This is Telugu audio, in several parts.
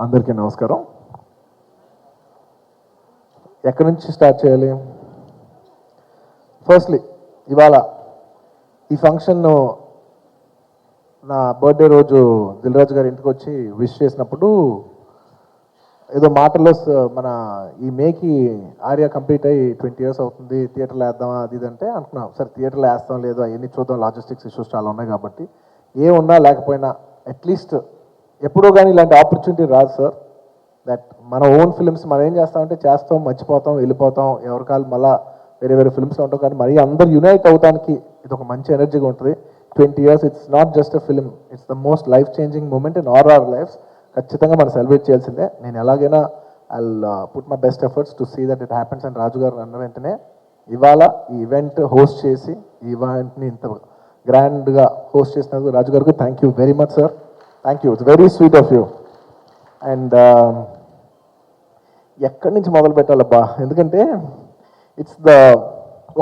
అందరికీ నమస్కారం. ఎక్కడి నుంచి స్టార్ట్ చేయాలి? ఫస్ట్లీ ఇవాళ ఈ ఫంక్షన్ను నా బర్త్డే రోజు దిల్ రాజు గారి ఇంటికి వచ్చి విష్ చేసినప్పుడు ఏదో మాటల్లో మన ఈ మేకి ఆర్యా కంప్లీట్ అయ్యి 20 years అవుతుంది, థియేటర్లో వేద్దామా అది ఇది అంటే అనుకున్నాం. సరే థియేటర్లో వేస్తాం లేదు అవన్నీ చూద్దాం, లాజిస్టిక్స్ ఇష్యూస్ చాలా ఉన్నాయి కాబట్టి ఏమున్నా లేకపోయినా అట్లీస్ట్ ఎప్పుడో కానీ ఇలాంటి ఆపర్చునిటీ రాదు సార్. దట్ మన ఓన్ ఫిల్మ్స్ మనం ఏం చేస్తామంటే చేస్తాం, మర్చిపోతాం, వెళ్ళిపోతాం, ఎవరికాలు మళ్ళీ వేరే వేరే ఫిల్మ్స్లో ఉంటాం. కానీ మరీ అందరూ యునైట్ అవడానికి ఇది ఒక మంచి ఎనర్జీగా ఉంటుంది. 20 years it's not just a film, it's the most life changing moment in our lives. ఖచ్చితంగా మనం సెలబ్రేట్ చేయాల్సిందే. నేను ఎలాగైనా I put my best efforts to see that it happens. And Raju garu అన్న వెంటనే ఇవాళ ఈ ఈవెంట్ హోస్ట్ చేసి ఈ ఈవెంట్ని ఇంత గ్రాండ్గా హోస్ట్ చేసినందుకు రాజు గారికి thank you very much sir. Thank you, it's very sweet of you. And ఎక్కడి నుంచి మొదలు పెట్టాలబ్బా, ఎందుకంటే ఇట్స్ ద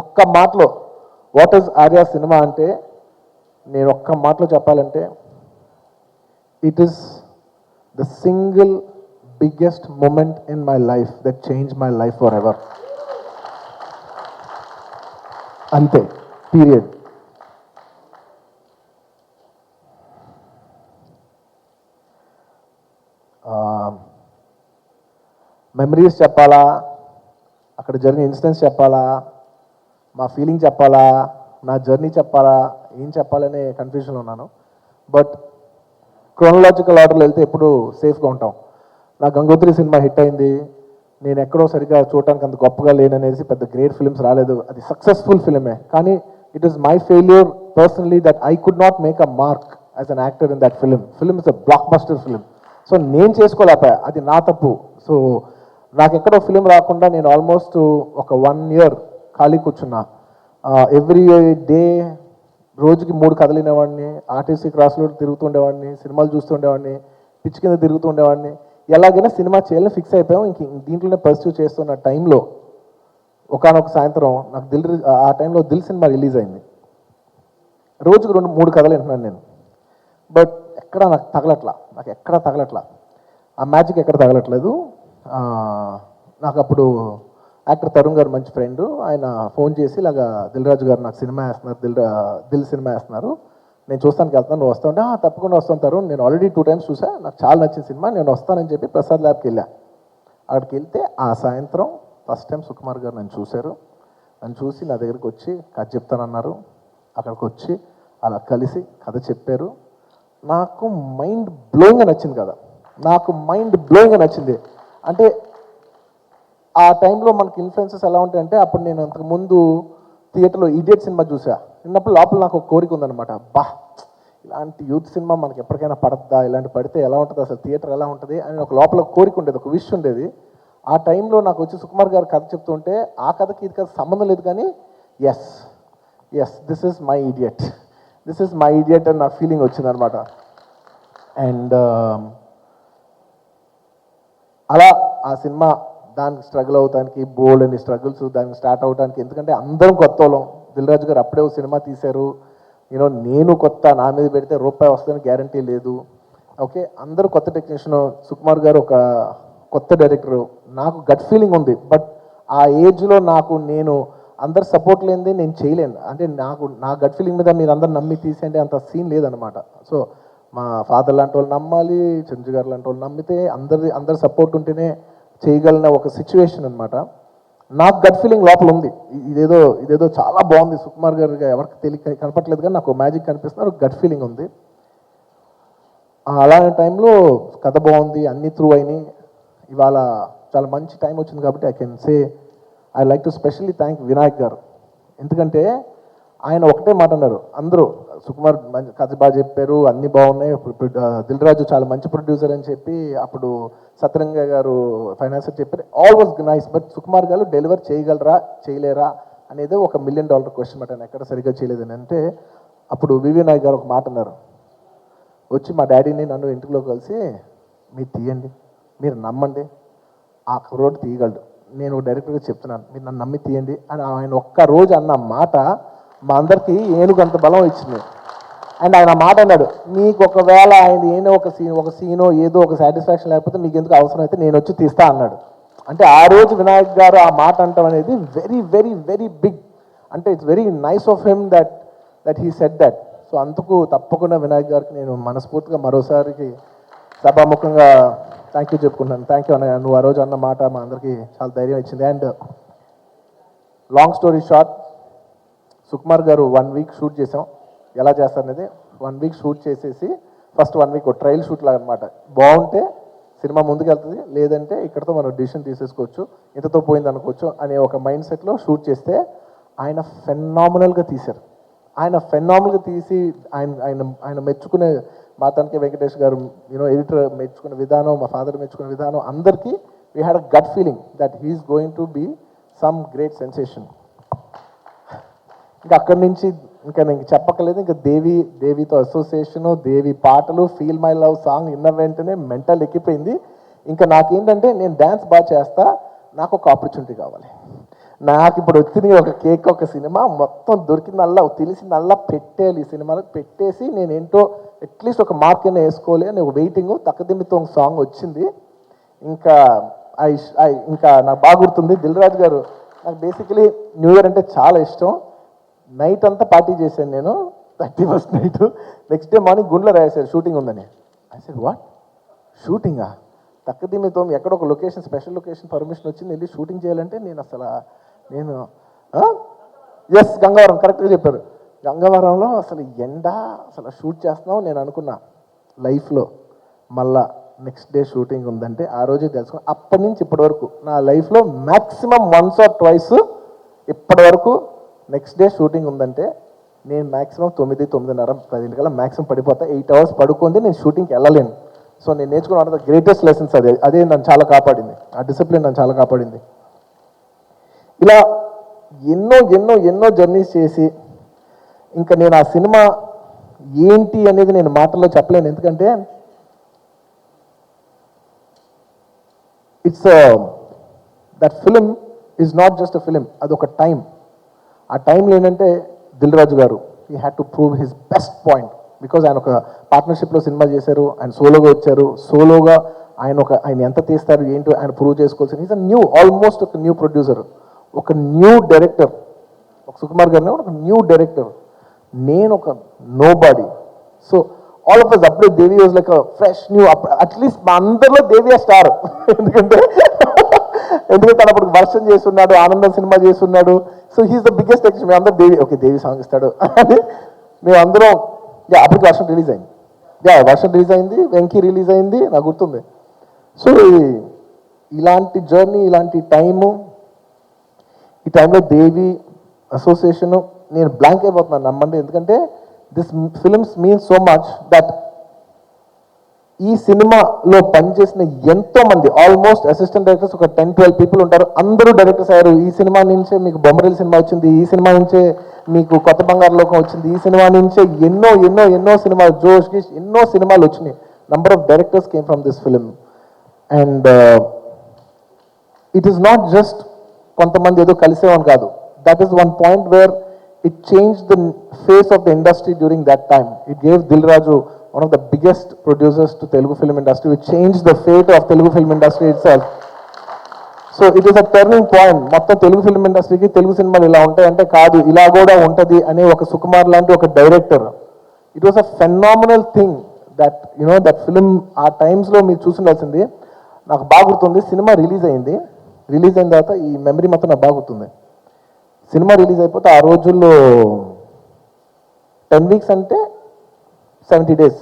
ఒక్క మాటలో వాట్ ఈస్ ఆర్యా సినిమా అంటే, నేను ఒక్క మాటలో చెప్పాలంటే it is the single biggest moment in my life that change my life forever. అంతే, పీరియడ్. మెమరీస్ చెప్పాలా, అక్కడ జరిగిన ఇన్సిడెంట్స్ చెప్పాలా, మా ఫీలింగ్ చెప్పాలా, నా జర్నీ చెప్పాలా, ఏం చెప్పాలనే కన్ఫ్యూజన్లో ఉన్నాను. బట్ క్రోనలాజికల్ ఆర్డర్లో వెళ్తే ఎప్పుడు సేఫ్గా ఉంటాం. నా గంగోత్రి సినిమా హిట్ అయింది, నేను ఎక్కడో సరిగ్గా చూడటానికి అంత గొప్పగా లేననేసి పెద్ద గ్రేట్ ఫిల్మ్స్ రాలేదు. అది సక్సెస్ఫుల్ ఫిల్మే, కానీ it is my failure personally that I could not make a mark as an actor in that film. Film is a block buster film. So నేను చేసుకోలేకపోయా, అది నా తప్పు. సో నాకు ఎక్కడో ఫిలిం రాకుండా నేను ఆల్మోస్ట్ ఒక 1 year ఖాళీ కూర్చున్నా. ఎవ్రీ డే రోజుకి 3 కథలు వినేవాడిని, ఆర్టీసీ క్రాస్లో తిరుగుతుండేవాడిని, సినిమాలు చూస్తుండేవాడిని, పిచ్చి కింద తిరుగుతుండేవాడిని. ఎలాగైనా సినిమా చేయాలని ఫిక్స్ అయిపోయాం. ఇంక దీంట్లోనే పర్స్యూ చేస్తున్న టైంలో ఒకనొక సాయంత్రం నాకు ఆ టైంలో దిల్ సినిమా రిలీజ్ అయింది. రోజుకు 2-3 కథలు వింటున్నాను నేను. బట్ ఎక్కడ నాకు ఎక్కడా తగలట్లా, ఆ మ్యాజిక్ ఎక్కడ తగలట్లేదు. నాకు అప్పుడు యాక్టర్ తరుణ్ గారు మంచి ఫ్రెండ్, ఆయన ఫోన్ చేసి ఇలాగా దిల్ రాజు గారు నాకు సినిమా వేస్తున్నారు, దిల్ సినిమా వేస్తున్నారు, నేను చూస్తానికి వెళ్తాను, నువ్వు వస్తానంటే తప్పకుండా వస్తాను తరుణ్, నేను ఆల్రెడీ 2 times చూసా, నాకు చాలా నచ్చిన సినిమా, నేను వస్తానని చెప్పి ప్రసాద్ ల్యాబ్కి వెళ్ళా. అక్కడికి వెళ్తే ఆ సాయంత్రం ఫస్ట్ టైం సుకుమార్ గారు నన్ను చూశారు. నన్ను చూసి నా దగ్గరికి వచ్చి కథ చెప్తానన్నారు. అక్కడికి వచ్చి అలా కలిసి కథ చెప్పారు. నాకు మైండ్ బ్లోయింగ్గా నచ్చింది కదా, నాకు మైండ్ బ్లోయింగ్గా నచ్చింది. అంటే ఆ టైంలో మనకి ఇన్ఫ్లుయెన్సెస్ ఎలా ఉంటాయంటే, అప్పుడు నేను అంతకుముందు థియేటర్లో ఇడియట్ సినిమా చూసా. విన్నప్పుడు లోపల నాకు ఒక కోరిక ఉందన్నమాట, బా ఇలాంటి యూత్ సినిమా మనకి ఎప్పటికైనా పడద్దా, ఇలాంటి పడితే ఎలా ఉంటుంది, అసలు థియేటర్ ఎలా ఉంటుంది అని ఒక లోపల కోరిక ఉండేది, ఒక విష్ ఉండేది. ఆ టైంలో నాకు వచ్చి సుకుమార్ గారు కథ చెప్తుంటే ఆ కథకి ఇది కథ సంబంధం లేదు, కానీ yes this is my idiot అని నా ఫీలింగ్ వచ్చిందనమాట. అండ్ అలా ఆ సినిమా దానికి స్ట్రగుల్ అవడానికి బోల్డ్ అని స్ట్రగుల్స్ దానికి స్టార్ట్ అవడానికి, ఎందుకంటే అందరం కొత్త వాళ్ళం. దిల్ రాజు గారు అప్పుడే సినిమా తీశారు, నేను కొత్త, నా మీద పెడితే రూపాయి వస్తుందని గ్యారంటీ లేదు. ఓకే, అందరూ కొత్త టెక్నీషియన్, సుకుమార్ గారు ఒక కొత్త డైరెక్టరు, నాకు గట్ ఫీలింగ్ ఉంది. బట్ ఆ ఏజ్లో నేను అందరు సపోర్ట్ లేనిది నేను చేయలేను. అంటే నా గట్ ఫీలింగ్ మీద మీరు అందరు నమ్మి తీసేయండి అంత సీన్ లేదనమాట. సో మా ఫాదర్ లాంటి వాళ్ళు నమ్మాలి, చంద్ర గారు లాంటి వాళ్ళు నమ్మితే అందరి సపోర్ట్ ఉంటేనే చేయగలిగిన ఒక సిచ్యువేషన్ అనమాట. నాకు గట్ ఫీలింగ్ లోపల ఉంది, ఇదేదో చాలా బాగుంది, సుకుమార్ గారు ఎవరికి కనపట్లేదు కానీ నాకు మ్యాజిక్ కనిపిస్తున్నారు, గట్ ఫీలింగ్ ఉంది. అలాంటి టైంలో కథ బాగుంది, అన్ని త్రూ అయినాయి. ఇవాళ చాలా మంచి టైం వచ్చింది కాబట్టి I like to specially thank Vinayak గారు. ఎందుకంటే ఆయన ఒకటే మాట అన్నారు, అందరూ సుకుమార్ కథ బాగా చెప్పారు, అన్నీ బాగున్నాయి, దిల్ రాజు చాలా మంచి ప్రొడ్యూసర్ అని చెప్పి అప్పుడు సత్యరంగ గారు ఫైనాన్సర్ చెప్పారు, all was nice. But Sukumar గారు డెలివర్ చేయగలరా చేయలేరా అనేది ఒక $1 million క్వశ్చన్ మాట. ఎక్కడ సరిగ్గా చేయలేదని అంటే అప్పుడు వివి నాయక్ గారు ఒక మాట అన్నారు, వచ్చి మా డాడీని నన్ను ఇంటిలో కలిసి మీరు తీయండి, మీరు నమ్మండి, ఆ కుర్రోడు తీయగలడు, నేను డైరెక్ట్గా చెప్తున్నాను, మీరు నన్ను నమ్మి తీయండి అని ఆయన ఒక్క రోజు అన్న మాట మా అందరికీ ఏనుగు అంత బలం ఇచ్చింది. అండ్ ఆయన మాట అన్నాడు, మీకు ఒకవేళ ఆయన ఏదో ఒక సీనో ఏదో ఒక సాటిస్ఫాక్షన్ లేకపోతే మీకు ఎందుకు అవసరం అయితే నేను వచ్చి తీస్తా అన్నాడు. అంటే ఆ రోజు వినాయక్ గారు ఆ మాట అంటాం అనేది వెరీ వెరీ వెరీ బిగ్. అంటే it's very nice of him that he said that. So అందుకు తప్పకుండా వినాయక్ గారికి నేను మనస్ఫూర్తిగా మరోసారికి సభాముఖంగా థ్యాంక్ యూ చెప్పుకుంటున్నాను. థ్యాంక్ యూ అన్నయ్య, నువ్వు ఆ రోజు అన్న మాట మా అందరికీ చాలా ధైర్యం ఇచ్చింది. And long story short, Sukumar గారు 1 వీక్ షూట్ చేసాం. ఎలా చేస్తారనేది 1 వీక్ షూట్ చేసేసి ఫస్ట్ 1 వీక్ ట్రయల్ షూట్ లాగా అనమాట. బాగుంటే సినిమా ముందుకు వెళ్తుంది, లేదంటే ఇక్కడతో మనం డిసిషన్ తీసేసుకోవచ్చు, ఇంతతో పోయింది అనుకోవచ్చు అనే ఒక మైండ్ సెట్లో షూట్ చేస్తే ఆయన ఫెనామినల్గా తీశారు. ఆయన ఫెనామినల్గా తీసి ఆయన ఆయన ఆయన మెచ్చుకునే మా తనకి వెంకటేష్ గారు ఎడిటర్ మెచ్చుకునే విధానం, మా ఫాదర్ మెచ్చుకునే విధానం, అందరికీ we had a gut feeling that he's going to be some great sensation. ఇంకా అక్కడి నుంచి ఇంకా నేను చెప్పక్కర్లేదు. ఇంకా దేవితో అసోసియేషను, దేవి పాటలు, ఫీల్ మై లవ్ సాంగ్ విన్న వెంటనే మెంటల్ ఎక్కిపోయింది. ఇంకా నాకేంటంటే నేను డ్యాన్స్ బాగా చేస్తా, నాకు ఒక ఆపర్చునిటీ కావాలి. నాకు ఇప్పుడు వచ్చింది ఒక కేక్, ఒక సినిమా మొత్తం దొరికిందల్లా తెలిసిందల్లా పెట్టేయాలి. ఈ సినిమాలకు పెట్టేసి నేను ఏంటో అట్లీస్ట్ ఒక మార్క్ అయినా వేసుకోవాలి అని ఒక వెయిటింగ్. తక్కదిమ్మితో ఒక సాంగ్ వచ్చింది. ఇంకా ఇంకా నాకు బాగా గుర్తుంది, దిల్ రాజు గారు, నాకు బేసికలీ న్యూ ఇయర్ అంటే చాలా ఇష్టం. నైట్ అంతా పార్టీ చేశాను నేను, 31st night. Next day morning గుండెలో రాశారు షూటింగ్ ఉందని. ఐ సెడ్ వాట్, షూటింగా? తక్కదిమ్మితో ఎక్కడ ఒక లొకేషన్, స్పెషల్ లొకేషన్ పర్మిషన్ వచ్చింది, వెళ్ళి షూటింగ్ చేయాలంటే నేను ఎస్ గంగవరం, కరెక్ట్గా చెప్పారు. గంగవరంలో అసలు ఎండ, అసలు షూట్ చేస్తున్నాం. నేను అనుకున్నా లైఫ్లో మళ్ళా నెక్స్ట్ డే షూటింగ్ ఉందంటే ఆ రోజే తెలుసుకుని, అప్పటి నుంచి ఇప్పటి వరకు నా లైఫ్లో మ్యాక్సిమం 1 or 2 ఇప్పటి వరకు నెక్స్ట్ డే షూటింగ్ ఉందంటే నేను మ్యాక్సిమం 9, 9:30, 10 కల్లా మ్యాక్సిమం పడిపోతా. 8 hours పడుకుంది నేను షూటింగ్కి వెళ్ళలేను. సో నేను నేర్చుకున్న one of the greatest lessons అదే నన్ను చాలా కాపాడింది. ఆ డిసిప్లిన్ నన్ను చాలా కాపాడింది. ఇలా ఎన్నో ఎన్నో ఎన్నో జర్నీస్ చేసి ఇంకా నేను ఆ సినిమా ఏంటి అనేది నేను మాటల్లో చెప్పలేను. ఎందుకంటే it's that film is not just a film, అదొక టైం. ఆ టైంలో ఏంటంటే దిల్ రాజు గారు he had to prove his best point. Because ఆయన ఒక పార్ట్నర్షిప్లో సినిమా చేశారు, ఆయన సోలోగా వచ్చారు. సోలోగా ఆయన ఎంత తీస్తారు ఏంటో ఆయన ప్రూవ్ చేసుకోవాల్సింది. ఈజ్ అ ఆల్మోస్ట్ ఒక న్యూ ప్రొడ్యూసర్, ఒక న్యూ డైరెక్టర్. ఒక సుకుమార్ గారిని ఒక న్యూ డైరెక్టర్, నేను ఒక nobody. So all of us అప్పుడే Devi was like fresh new. At least మా అందరిలో దేవి స్టార్. ఎందుకంటే తను అప్పుడు వర్షం చేస్తున్నాడు, ఆనందం సినిమా చేస్తున్నాడు. So he's the biggest expect. మేము అందరూ దేవి సాంగ్ ఇస్తాడు అని మేము అందరం. అప్పటికి వర్షం రిలీజ్ అయింది. వర్షం రిలీజ్ అయింది, వెంకీ రిలీజ్ అయింది, నాకు గుర్తుంది. సో ఇలాంటి జర్నీ, ఇలాంటి టైము, ఈ టైంలో దేవి అసోసియేషను నేను బ్లాంక్ అయిపోతున్నాను నమ్మండి. ఎందుకంటే this films means so much that ఈ సినిమాలో పనిచేసిన ఎంతో మంది, ఆల్మోస్ట్ అసిస్టెంట్ డైరెక్టర్స్ ఒక 10-12 people ఉంటారు. అందరూ డైరెక్టర్స్ అయ్యారు. ఈ సినిమా నుంచే మీకు బొమ్మరిల్ సినిమా వచ్చింది, ఈ సినిమా నుంచే మీకు కొత్త బంగారు లోకం వచ్చింది, ఈ సినిమా నుంచే ఎన్నో ఎన్నో ఎన్నో సినిమాలు, జోష్ గిష్ ఎన్నో సినిమాలు వచ్చినాయి. Number of directors came from this film. And it is not just కొంతమంది ఏదో కలిసేవని కాదు. That is one point where it change the face of the industry during that time. It gave Dil Raju one of the biggest producers to Telugu film industry, which changed the fate of Telugu film industry itself. So it is a turning point. మొత్తం తెలుగు ఫిల్మ్ ఇండస్ట్రీకి తెలుగు సినిమాలు ఇలా ఉంటాయంటే కాదు, ఇలా కూడా ఉంటుంది అనే ఒక సుకుమార్ లాంటి ఒక director. It was a phenomenal thing that that film ఆ టైమ్స్లో మీరు చూసిండాల్సింది. నాకు బాగా గుర్తుంది, సినిమా రిలీజ్ అయింది. రిలీజ్ అయిన తర్వాత ఈ మెమరీ మొత్తం నాకు బాగా గుర్తుంది. సినిమా రిలీజ్ అయిపోతే ఆ రోజుల్లో 10 weeks అంటే 70 days.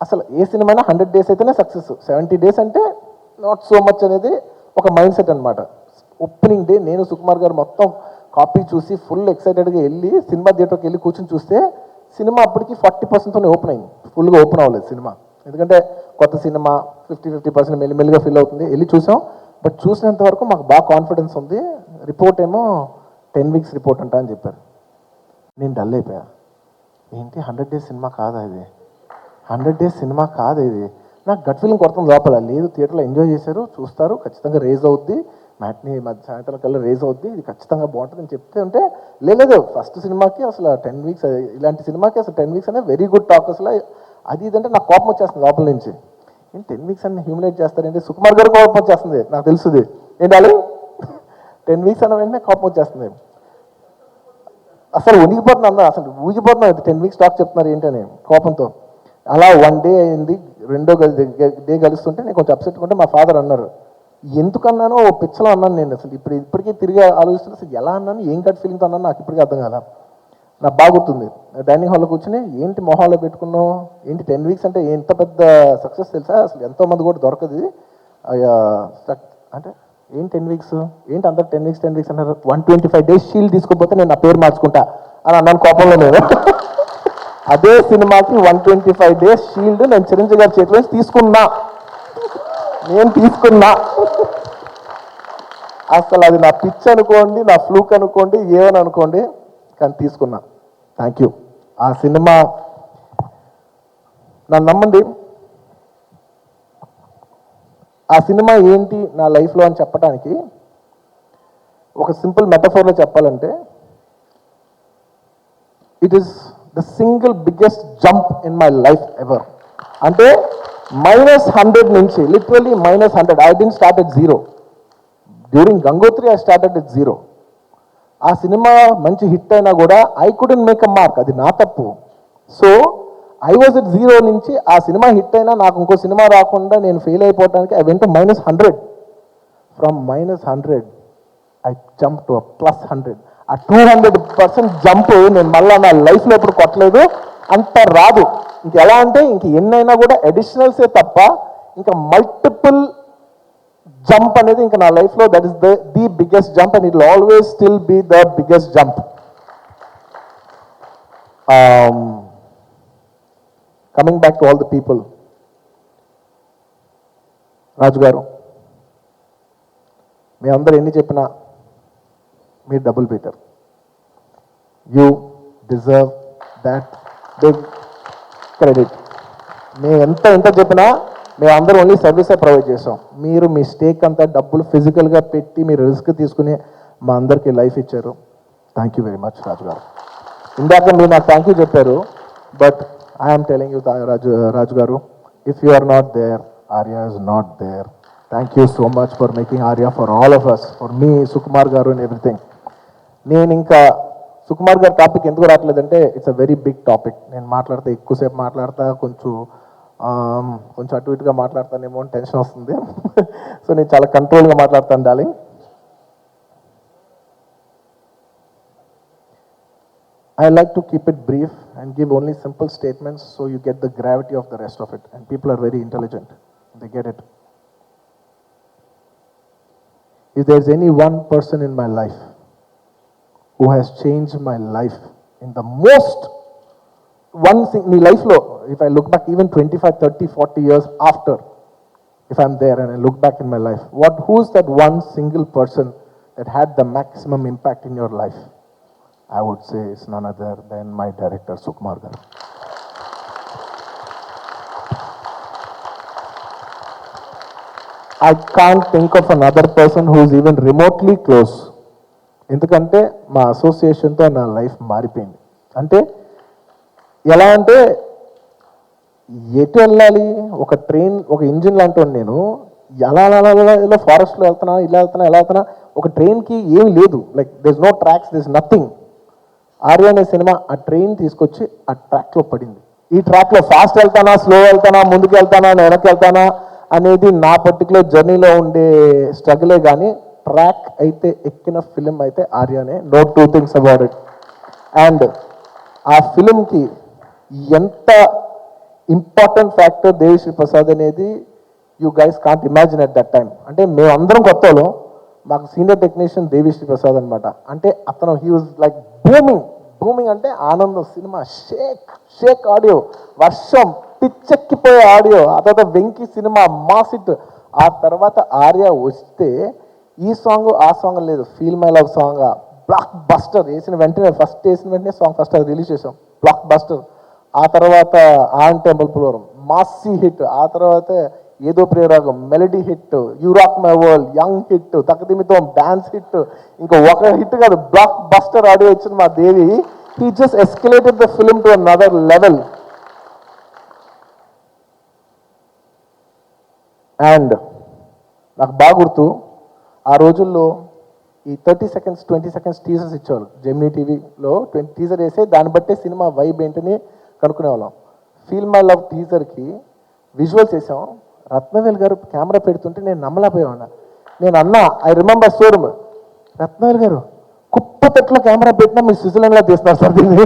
అసలు ఏ సినిమా 100 days అయితేనే సక్సెస్, 70 days అంటే నాట్ సో మచ్ అనేది ఒక మైండ్ సెట్ అనమాట. ఓపెనింగ్ డే నేను సుకుమార్ గారు మొత్తం కాపీ చూసి ఫుల్ ఎక్సైటెడ్గా వెళ్ళి సినిమా థియేటర్కి వెళ్ళి కూర్చొని చూస్తే సినిమా అప్పటికి 40%తోనే ఓపెన్ అయింది. ఫుల్గా ఓపెన్ అవ్వలేదు సినిమా, ఎందుకంటే కొత్త సినిమా 50% మెల్లిమెల్లిగా ఫిల్ అవుతుంది. వెళ్ళి చూసాం. బట్ చూసినంత వరకు మాకు బాగా కాన్ఫిడెన్స్ ఉంది. రిపోర్ట్ ఏమో 10 weeks రిపోర్ట్ అంట అని చెప్పారు. నేను డల్ అయిపోయా. ఏంటి 100 days సినిమా కాదా ఇది, 100 days సినిమా కాదు ఇది. నాకు గట్ ఫీలింగ్ కొడుతుంది లోపల. లేదు, థియేటర్లో ఎంజాయ్ చేశారు, చూస్తారు, ఖచ్చితంగా రేజ్ అవుద్ది, మ్యాట్ని సాయంత్రం కల్లా రేజ్ అవుద్ది, ఇది ఖచ్చితంగా బాగుంటుంది అని చెప్తే ఉంటే లేదు ఫస్ట్ సినిమాకి అసలు 10 వీక్స్, ఇలాంటి సినిమాకి అసలు 10 వీక్స్ అనేది వెరీ గుడ్ టాక్ అసలు. అది ఇదంటే నాకు కోపం వచ్చేస్తుంది లోపల నుంచి. ఏంటి 10 వీక్స్ అని హ్యూమిలేట్ చేస్తారంటే, సుకుమార్ గారు కోపం వచ్చేస్తుంది నాకు తెలుసుది. ఏంటి 10 వీక్స్ అన్న వెంటనే కోపం వచ్చేస్తుంది. అసలు వణిగిపోతున్నాను, అసలు ఊగిపోతున్నాను. 10 వీక్స్ టాక్ చెప్తున్నారు ఏంటని కోపంతో. అలా 1 డే అయింది, రెండో డే కలుస్తుంటే నేను కొంచెం అప్సెట్ ఉంటే మా ఫాదర్ అన్నారు, ఎందుకన్నానో ఓ పిచ్చలో అన్నాను నేను. అసలు ఇప్పటికీ తిరిగి ఆలోచిస్తున్నా అసలు ఎలా అన్నాను, ఏం కట్ ఫీలింగ్తో అన్నాను నాకు ఇప్పటికీ అర్థం కాల. నాకు బాగుంటుంది. డైనింగ్ హాల్లో కూర్చొని ఏంటి మొహాల్లో పెట్టుకున్నావు, ఏంటి 10 వీక్స్ అంటే ఎంత పెద్ద సక్సెస్ తెలుసా, అసలు ఎంతోమంది కూడా దొరకదు అంటే ఏంటి 10 వీక్స్, ఏంటి అందరు 10 వీక్స్ అన్నారు. 125 days షీల్డ్ తీసుకోకపోతే నేను నా పేరు మార్చుకుంటా అని అన్నాను కోపంలో నేను. అదే సినిమాకి 125 days షీల్డ్ నేను చిరంజీవి గారి చేతిలో తీసుకున్నా. అసలు అది నా పిచ్ అనుకోండి, నా ఫ్లూక్ అనుకోండి, ఏమని అనుకోండి, కానీ తీసుకున్నా. Thank you. ఆ సినిమా నన్ను నమ్మండి, ఆ సినిమా ఏంటి నా లైఫ్లో అని చెప్పడానికి ఒక సింపుల్ మెటఫోర్లో చెప్పాలంటే, it is the single biggest jump in my life ever. అంటే -100 నుంచి literally -100. I didn't start at 0. During Gangotri I started at 0. ఆ సినిమా మంచి హిట్ అయినా కూడా I couldn't make a mark, అది నా తప్పు. సో ఐ వాజ్ ఎట్ 0 నుంచి ఆ సినిమా హిట్ అయినా నాకు ఇంకో సినిమా రాకుండా నేను ఫెయిల్ అయిపోవడానికి I went -100. From -100 I jump to +100. ఆ 200% జంప్ నేను మళ్ళీ నా లైఫ్లో ఎప్పుడు కొట్టలేదు, అంత రాదు. ఇంకెలా అంటే ఇంక ఎన్నైనా కూడా అడిషనల్సే తప్ప ఇంకా మల్టిపుల్ జంప్ అనేది ఇంకా నా లైఫ్లో that is the biggest jump and it will always still be the biggest jump. Coming back to all the people, Raju garu మీ అందరూ ఎన్ని చెప్పినా మీరు double better. You deserve that big credit. మేము ఎంత చెప్పినా మేము అందరూ ఓన్లీ సర్వీసే ప్రొవైడ్ చేసాం. మీరు మీ స్టేక్ అంతా డబ్బులు ఫిజికల్గా పెట్టి మీరు రిస్క్ తీసుకుని మా అందరికీ లైఫ్ ఇచ్చారు. Thank you very much Raju garu. ఇందాక మీరు నాకు థ్యాంక్ యూ చెప్పారు, but I'm telling you Raju garu, if you are not there, Arya is not there. Thank you so much for making Arya for all of us, for me, Sukumar garu and everything. నేను ఇంకా సుకుమార్ గారి టాపిక్ ఎందుకు రావట్లేదంటే it's a very big topic. నేను మాట్లాడితే ఎక్కువసేపు మాట్లాడతా, కొంచెం అటు ఇటుగా మాట్లాడతానేమో అని టెన్షన్ వస్తుంది. సో నేను చాలా కంట్రోల్గా మాట్లాడతాను darling. I like to keep it brief and give only simple statements so you get the gravity of the rest of it. And people are very intelligent. They get it. If there's any one person in my life who has changed my life in the most, one thing in life lo, if I look back even 25, 30, 40 years after, if I'm there and I look back in my life, who's that one single person that had the maximum impact in your life? I would say it's none other than my director, Sukumar garu. I can't think of another person who is even remotely close. ఎందుకంటే మా అసోసియేషన్తో నా లైఫ్ మారిపోయింది. అంటే ఎలా అంటే ఎటు వెళ్ళాలి, ఒక ట్రైన్, ఒక ఇంజిన్ లాంటి నేను ఎలా ఇలా ఫారెస్ట్లో వెళ్తున్నా, ఇలా వెళ్తున్నా, ఒక ట్రైన్కి ఏమి లేదు, like this no tracks, this nothing. Arya అనే సినిమా ఆ ట్రైన్ తీసుకొచ్చి ఆ ట్రాక్లో పడింది. ఈ ట్రాక్లో ఫాస్ట్ వెళ్తానా, స్లో వెళ్తానా, ముందుకు వెళ్తానా, వెనక్కి వెళ్తానా అనేది నా పర్టికులర్ జర్నీలో ఉండే స్ట్రగులే. కానీ ట్రాక్ అయితే ఎక్కిన ఫిలిం అయితే ఆర్యనే, no two things about it. And ఆ ఫిలింకి ఎంత ఇంపార్టెంట్ ఫ్యాక్టర్ దేవిశ్రీ ప్రసాద్ అనేది you guys can't imagine at that time. అంటే మేమందరం కొత్త వాళ్ళం, మాకు సీనియర్ టెక్నీషియన్ దేవిశ్రీ ప్రసాద్ అనమాట. అంటే అతను హీ వాజ్ లైక్ బూమింగ్ అంటే ఆనందం సినిమా, షేక్ ఆడియో, వర్షం, పిచ్చెక్కిపోయే ఆడియో. ఆ తర్వాత వెంకీ సినిమా మాస్ హిట్. ఆ తర్వాత ఆర్య వస్తే ఈ సాంగ్ ఆ సాంగ్ లేదు, feel my love song blockbuster. First వేసిన వెంటనే సాంగ్ ఫస్ట్ అది రిలీజ్ చేసాం, బ్లాక్ బస్టర్. ఆ తర్వాత ఆన్ టెంపుల్ పులోరం మాసీ హిట్. ఆ తర్వాత ఏదో ప్రియరాగం melody hit, you rock my world young hit, Thakadhimitho dance hit, ఇంకా ఒక హిట్ కాదు బ్లాక్ బస్టర్ ఆడియో ఇచ్చిన మా Devi. He just escalated the film to another level. And నాకు బాగా గుర్తు, ఆ రోజుల్లో ఈ 30 seconds 20 seconds టీజర్స్ ఇచ్చేవాళ్ళు. జెమినీ టీవీలో 20 టీజర్ వేసే దాన్ని బట్టే సినిమా వైబ్ ఏంటని కనుక్కునేవాళ్ళం. ఫీల్ మై లవ్ టీజర్కి విజువల్స్ వేసాం. రత్నవేల్ గారు కెమెరా పెడుతుంటే నేను నమ్మలేకపోయాను. నేను అన్నా, ఐ రిమెంబర్ స్టోరీ, రత్నవేల్ గారు కుప్పతట్లో కెమెరా పెట్టినా మీరు స్విట్జర్లాండ్లో తీస్తున్నారు సార్ దీన్ని.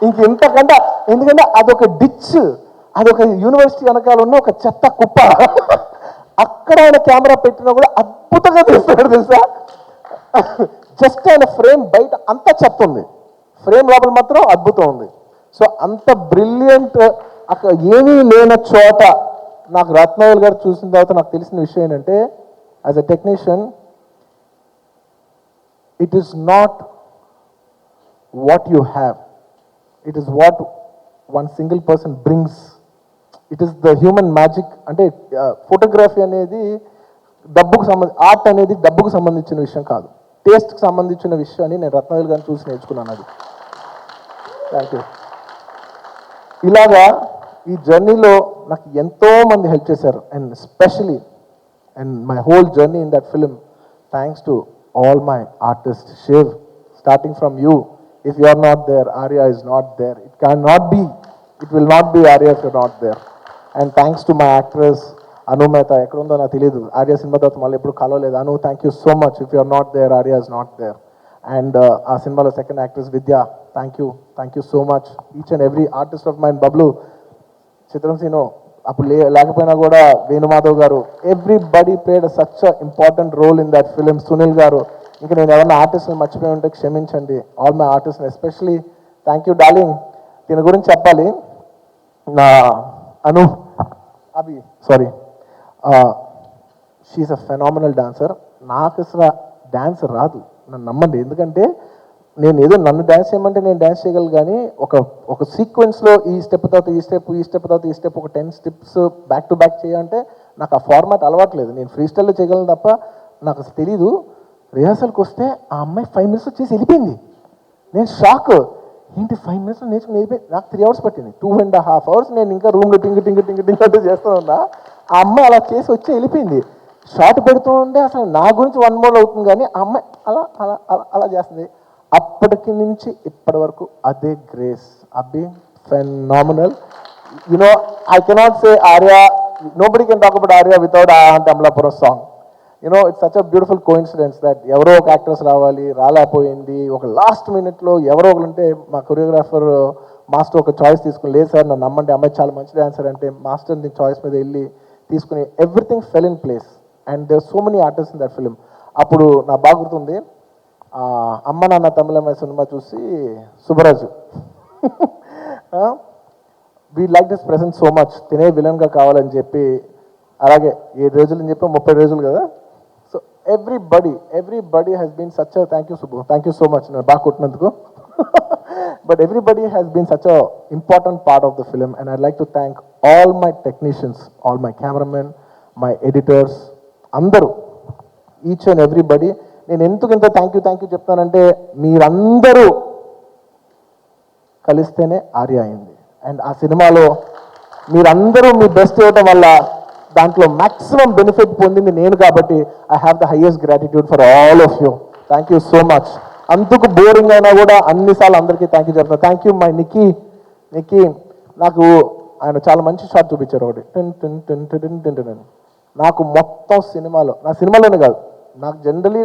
ఇంకెంతకంటే, ఎందుకంటే అదొక డిచ్, అదొక యూనివర్సిటీ వెనకాల ఉన్న ఒక చెత్త కుప్ప. అక్కడ ఆయన కెమెరా పెట్టినా కూడా అద్భుతంగా తీస్తున్నాడు తెలుసా. జస్ట్ ఆయన ఫ్రేమ్ బయట అంతా చెత్త ఉంది, ఫ్రేమ్ లోపల మాత్రం అద్భుతం ఉంది. సో అంత బ్రిలియంట్, అక్కడ ఏమీ లేని చోట నాకు రత్నవేల్ గారు చూసిన తర్వాత నాకు తెలిసిన విషయం ఏంటంటే, as a technician, it is not what you have, it is what one single person brings. It is the human magic. అంటే ఫోటోగ్రఫీ అనేది ఆర్ట్ అనేది డబ్బుకు సంబంధించిన విషయం కాదు, టేస్ట్కి సంబంధించిన విషయం అని నేను రత్నవేల్ గారిని చూసి నేర్చుకున్నాను. అది థ్యాంక్ యూ. ఇలాగా ఈ జర్నీలో నాకు ఎంతోమంది హెల్ప్ చేశారు. And specially and my whole journey in that film, thanks to all my artist. Shiv, starting from you, if you are not there, Arya is not there. It can not be, it will not be Arya if you are not there. And thanks to my actress Anu Mehta. ఎక్కడ ఉందో నాకు తెలియదు, ఆర్యా సినిమా తర్వాత మళ్ళీ ఎప్పుడు కలవలేదు. Anu, thank you so much. If you are not there, Arya is not there. And ఆ సినిమాలో second actress Vidya, thank you so much. Each and every artist of mine, Bablu, Chitram Seenu, అప్పుడు లేకపోయినా కూడా Venumadhav garu, everybody played such important role in that film. Sunil garu, ఇంకా నేను ఎవరైనా ఆర్టిస్ట్ని మర్చిపోయి ఉంటే క్షమించండి. All my artist, especially thank you darling. దీని గురించి చెప్పాలి. నా అను Abhi, sorry, she's a phenomenal dancer. నాకు అసలు డ్యాన్స్ రాదు, నన్ను నమ్మండి. ఎందుకంటే నేను ఏదో నన్ను డ్యాన్స్ చేయమంటే నేను డ్యాన్స్ చేయగలను, కానీ ఒక సీక్వెన్స్లో ఈ స్టెప్ తర్వాత ఈ స్టెప్, ఈ స్టెప్ తర్వాత ఈ స్టెప్, ఒక 10 steps బ్యాక్ టు బ్యాక్ చేయాలంటే నాకు ఆ ఫార్మాట్ అలవాట్లేదు. నేను ఫ్రీ స్టైల్లో చేయగలను తప్ప నాకు అసలు తెలీదు. రిహార్సల్కి వస్తే ఆ అమ్మాయి 5 minutes చేసి వెళ్ళిపోయింది. నేను షాక్, ఏంటి 5 minutes నేర్చుకుని వెళ్ళిపోయింది. నాకు 3 hours పట్టింది, 2.5 hours నేను ఇంకా రూమ్లో టింగ్ టింగ్ టింగ్ టింగ్ అంటే చేస్తూ ఉన్నా. ఆ అమ్మాయి అలా చేసి వచ్చి వెళ్ళిపోయింది. షార్ట్ పెడుతూ ఉంటే అసలు నా గురించి 1 more అవుతుంది, కానీ ఆ అమ్మాయి అలా అలా అలా అలా చేస్తుంది. అప్పటికి నుంచి ఇప్పటి వరకు అదే గ్రేస్. అబ్బి phenomenal. You know, I cannot say Arya, nobody can talk about Arya without ఆ అంటే Amalapuram song. You know, it's such a beautiful coincidence that ఎవరో ఒక యాక్ట్రెస్ రావాలి, రాలేకపోయింది. ఒక లాస్ట్ మినిట్లో ఎవరో ఒకరు ఉంటే, మా కొరియోగ్రాఫర్ మాస్టర్ ఒక చాయిస్ తీసుకుని, లేదు సార్ నన్ను నమ్మండి, అమ్మాయి చాలా మంచి డాన్సర్ అంటే, మాస్టర్ ని చాయిస్ మీద వెళ్ళి తీసుకుని everything fell in place. And there so many artist in that film. అప్పుడు నా బాగా గుర్తుంది, అమ్మ నాన్న తమిళమ్మాయి సినిమా చూసి Subbaraju, we like this present so much, తినే విలన్గా కావాలని చెప్పి, అలాగే 7 రోజులు అని చెప్పి 30 రోజులు కదా. So everybody has been such a, thank you Subbu, thank you so much నేను బాగా కొట్టినందుకు. But everybody has been such a important part of the film. And I'd like to thank all my technicians, all my cameramen, my editors, అందరూ, ఈచ్ అండ్ ఎవ్రీబడి. నేను ఎందుకు ఇంత థ్యాంక్ యూ చెప్తానంటే, మీరందరూ కలిస్తేనే ఆర్య అయింది. అండ్ ఆ సినిమాలో మీరందరూ మీ బెస్ట్ ఇవ్వటం వల్ల దాంట్లో మ్యాక్సిమం బెనిఫిట్ పొందింది నేను, కాబట్టి I have the highest gratitude for all of you. Thank you so much. అందుకు బోరింగ్ అయినా కూడా అన్నిసార్లు అందరికీ థ్యాంక్ యూ చెప్తాను. Thank you my Nikki. నాకు ఆయన చాలా మంచి షాట్ చూపించారు ఒకటి, నాకు మొత్తం సినిమాలో, నా సినిమాలోనే కాదు, నాకు జనరలీ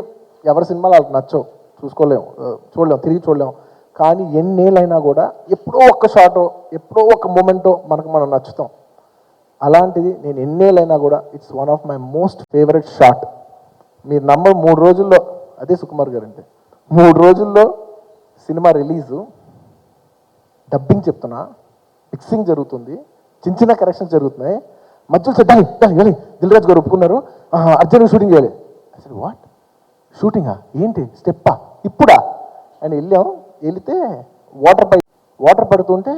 ఎవరి సినిమాలు వాళ్ళకి నచ్చవు, చూడలేము, తిరిగి చూడలేము. కానీ ఎన్నేళ్ళైనా కూడా ఎప్పుడో ఒక్క షాటో, ఎప్పుడో ఒక మూమెంటో మనం నచ్చుతాం. అలాంటిది నేను ఎన్నేళ్ళైనా కూడా it's one of my most favourite shot. మీరు నంబర్ 3 రోజుల్లో, అదే సుకుమార్ గారు అంటే, 3 రోజుల్లో సినిమా రిలీజు, డబ్బింగ్ చెప్తున్నా, మిక్సింగ్ జరుగుతుంది, చిన్న కరెక్షన్స్ జరుగుతున్నాయి, మధ్యలో చెప్పాలి దిల్ రాజు గారు ఒప్పుకున్నారు, అర్జెంట్గా షూటింగ్ చేయాలి. అసలు వాట్ షూటింగా, ఏంటి స్టెప్పా, ఇప్పుడా అని వెళితే వాటర్ పడుతుంటే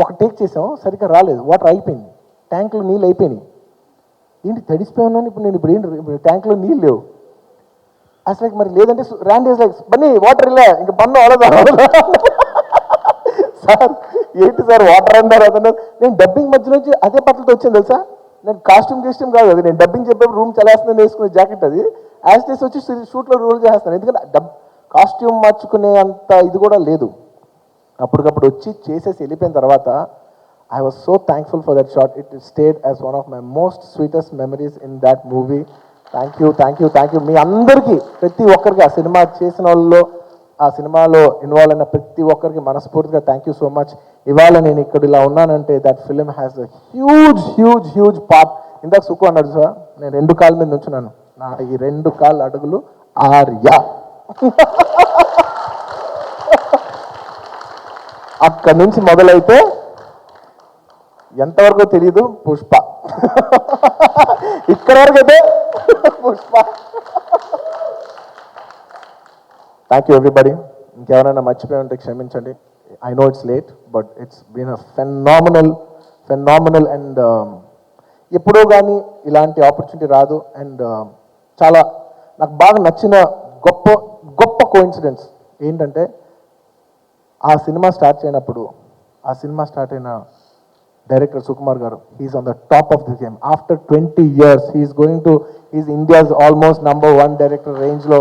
ఒక టేక్ చేసాం, సరిగ్గా రాలేదు, వాటర్ అయిపోయింది. ట్యాంక్లో నీళ్ళు అయిపోయినాయి. ఏంటి తడిసిపోయి ఉన్నాను ఇప్పుడు, నేను ఇప్పుడు ట్యాంక్లో నీళ్ళు లేవు. అసలు మరి లేదంటే rand is like Bunny water ఇలా ఇంకా పన్ను అవలదా సార్, ఏంటి సార్ వాటర్ అన్నారు అదన్నారు. నేను డబ్బింగ్ మధ్య నుంచి అదే బట్టలతో వచ్చింది తెలుసా. నేను కాస్ట్యూమ్ కాదు అది, నేను డబ్బింగ్ చెప్పేప్పుడు రూమ్ చల్లేస్తుందని వేసుకునే జాకెట్ అది. యాజ్ డేస్ వచ్చి షూట్లో రోల్ చేస్తాను, ఎందుకంటే కాస్ట్యూమ్ మార్చుకునే అంత ఇది కూడా లేదు. అప్పటికప్పుడు వచ్చి చేసేసి వెళ్ళిపోయిన తర్వాత I was so thankful for that shot. It stayed as one of my most sweetest memories in that movie. Thank you మీ అందరికీ, ప్రతి ఒక్కరికి, ఆ సినిమా చేసిన వాళ్ళు, ఆ సినిమాలో ఇన్వాల్వ్ అయిన ప్రతి ఒక్కరికి మనస్ఫూర్తిగా థ్యాంక్ యూ సో మచ్. ఇవాళ నేను ఇక్కడ ఇలా ఉన్నానంటే that film has a huge part. ఇందాక సుఖు అన్నాడు సార్, నేను 2 కాళ్ళ మీద నుంచున్నాను, నా ఈ 2 కాళ్ళ అడుగులు ఆర్య. అక్కడి నుంచి మొదలైతే ఎంతవరకు తెలియదు పుష్ప, ఇక్కడ వరకు అయితే పుష్ప. Thank you everybody. ఇంకెవరైనా మర్చిపోయి ఉంటే క్షమించండి. I know it's late but it's been a phenomenal and ఎప్పుడో కానీ ఇలాంటి ఆపర్చునిటీ రాదు. అండ్ చాలా నాకు బాగా నచ్చిన గొప్ప కోఇన్సిడెన్స్ ఏంటంటే, ఆ సినిమా స్టార్ట్ అయిన director Sukumar garu, he's on the top of the game. After 20 years he's India's almost #1 director range లో,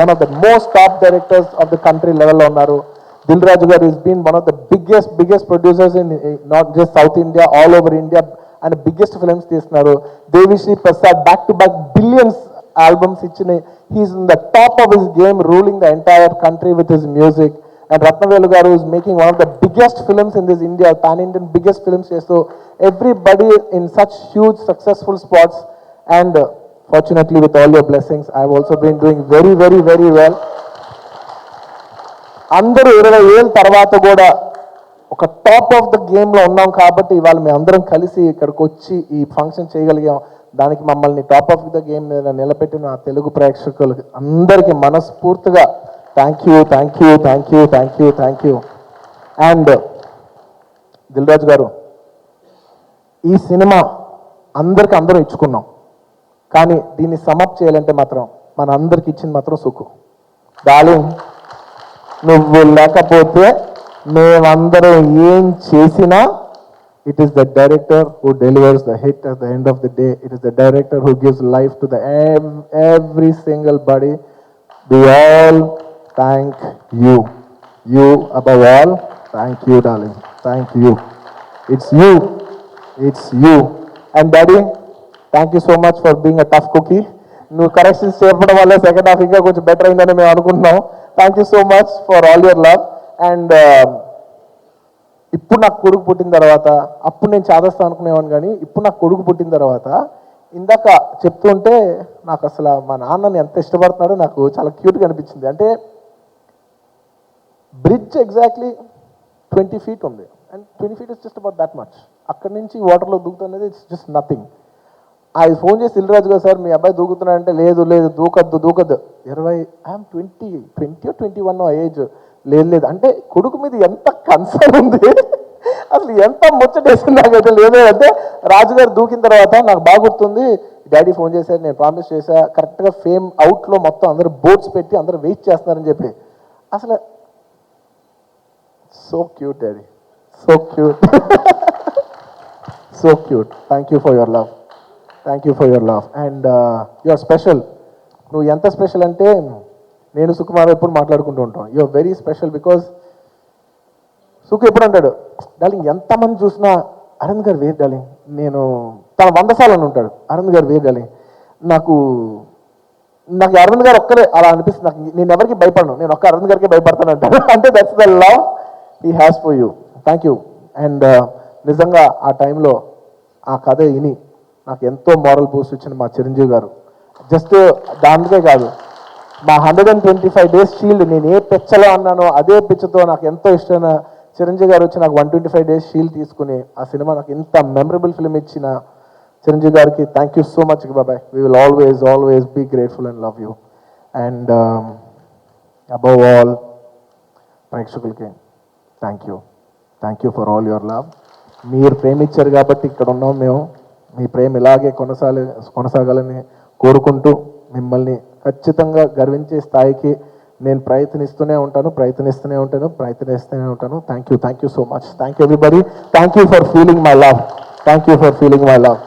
one of the most top directors of the country level లో ఉన్నారు. దిల్ రాజు గారు has been one of the biggest producers in not just South India, all over India, and biggest films తీస్తున్నారు. Devi Sri Prasad back to back billions albums ఇచ్చిన, he's in the top of his game, ruling the entire country with his music. And Ratnavelu garu is making one of the biggest films in this India, pan-Indian biggest films. So everybody in such huge successful spots, and fortunately with all your blessings, I've also been doing very well. అందరూ 20 ఏళ్ళ తర్వాత కూడా ఒక టాప్ ఆఫ్ ద గేమ్లో ఉన్నాం కాబట్టి ఇవాళ మేము అందరం కలిసి ఇక్కడికి వచ్చి ఈ ఫంక్షన్ చేయగలిగాం. దానికి మమ్మల్ని టాప్ ఆఫ్ ద గేమ్ మీద నిలబెట్టిన ఆ తెలుగు ప్రేక్షకులకి అందరికీ మనస్ఫూర్తిగా thank you. And Dil Raju గారు, ఈ సినిమా అందరూ ఇచ్చుకున్నాం, కానీ దీన్ని సమప్ చేయాలంటే మాత్రం మన అందరికి ఇచ్చింది మాత్రం సుఖు. డార్లింగ్, నువ్వు లేకపోతే మేమందరం ఏం చేసినా, it is the director who delivers the hit at the end of the day. It is the director who gives life to the every single body. We all thank you. You above all, thank you, darling. Thank you. It's you. And daddy, thank you so much for being a tough cookie. నువ్వు కరెక్షన్స్ చేయడం వల్ల సెకండ్ హాఫ్ ఇంకా కొంచెం బెటర్ అయిందని మేము అనుకుంటున్నాం. Thank you so much for all your love. And ఇప్పుడు నాకు కొడుకు పుట్టిన తర్వాత, అప్పుడు నేను చాదస్తా అనుకునేవాను, కానీ ఇప్పుడు నాకు కొడుకు పుట్టిన తర్వాత ఇందాక చెప్తుంటే నాకు అసలు మా నాన్నని ఎంత ఇష్టపడుతున్నాడో నాకు చాలా క్యూట్గా అనిపించింది. అంటే బ్రిడ్జ్ ఎగ్జాక్ట్లీ 20 feet ఉంది, and 20 feet is just about that much. అక్కడి నుంచి వాటర్లో దూకుతున్నది ఇట్స్ జస్ట్ నథింగ్. అది ఫోన్ చేసి దిల్రాజు గారు, సార్ మీ అబ్బాయి దూకుతున్నాడంటే, లేదు దూకద్దు 21 ఏజ్, లేదు అంటే కొడుకు మీద ఎంత కన్సర్న్ ఉంది, అసలు ఎంత ముచ్చటేసింది నాకైతే. లేదు అంటే రాజుగారు దూకిన తర్వాత నాకు బాగా గుర్తుంది, డాడీ ఫోన్ చేశారు, నేను ప్రామిస్ చేశా కరెక్ట్గా ఫేమ్ అవుట్లో మొత్తం అందరూ బోట్స్ పెట్టి అందరూ వెయిట్ చేస్తున్నారని చెప్పి. అసలు so cute daddy, so cute. Thank you for your love. And your special. నువ్వు ఎంత స్పెషల్ అంటే, నేను సుకుమార్ ఎప్పుడు మాట్లాడుకుంటూ ఉంటాం, యూఆర్ వెరీ స్పెషల్. బికాజ్ సుకు ఎప్పుడు అంటాడు, డార్లింగ్ ఎంతమంది చూసినా అరవింద్ గారు వేరు డార్లింగ్, నేను తన 100 సార్లు అని ఉంటాడు, అరవింద్ గారు వేరు డార్లింగ్, నాకు అరవింద్ గారు ఒక్కరే అలా అనిపిస్తుంది, నాకు నేను ఎవరికి భయపడను, నేను ఒక్క అరవింద్ గారికి భయపడతాను అంటాను. అంటే that's the love he has for you. Thank you. And నిజంగా ఆ టైంలో ఆ కథ విని నాకు ఎంతో మోరల్ బూస్ట్ ఇచ్చిన మా చిరంజీవి గారు, జస్ట్ దానికే కాదు, మా 125 days షీల్డ్ నేను ఏ పిచ్చలో అన్నానో అదే పిచ్చతో నాకు ఎంతో ఇష్టమైన చిరంజీవి గారు వచ్చి నాకు 125 days షీల్డ్ తీసుకుని ఆ సినిమా నాకు ఇంత మెమరబుల్ ఫిల్మ్ ఇచ్చిన చిరంజీవి గారికి థ్యాంక్ యూ సో మచ్ బాబాయ్. We will always be grateful and love you. And above all ప్రేక్షకులకి thank you for all your love. మీరు ప్రేమించారు కాబట్టి ఇక్కడ ఉన్నాం మేము. మీ ప్రేమ ఇలాగే కొనసాగాలని కోరుకుంటూ మిమ్మల్ని ఖచ్చితంగా గర్వించే స్థాయికి నేను ప్రయత్నిస్తూనే ఉంటాను. Thank you so much. Thank you everybody. Thank you for feeling my love.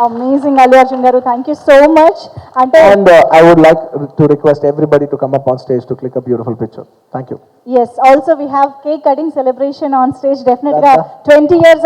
Amazing Allu Arjun గారు, థ్యాంక్ యూ సో మచ్. అంటే And I would like to request everybody to come up on stage to click a beautiful picture. Thank you. yes, also we have cake cutting celebration on stage, definitely That's 20 years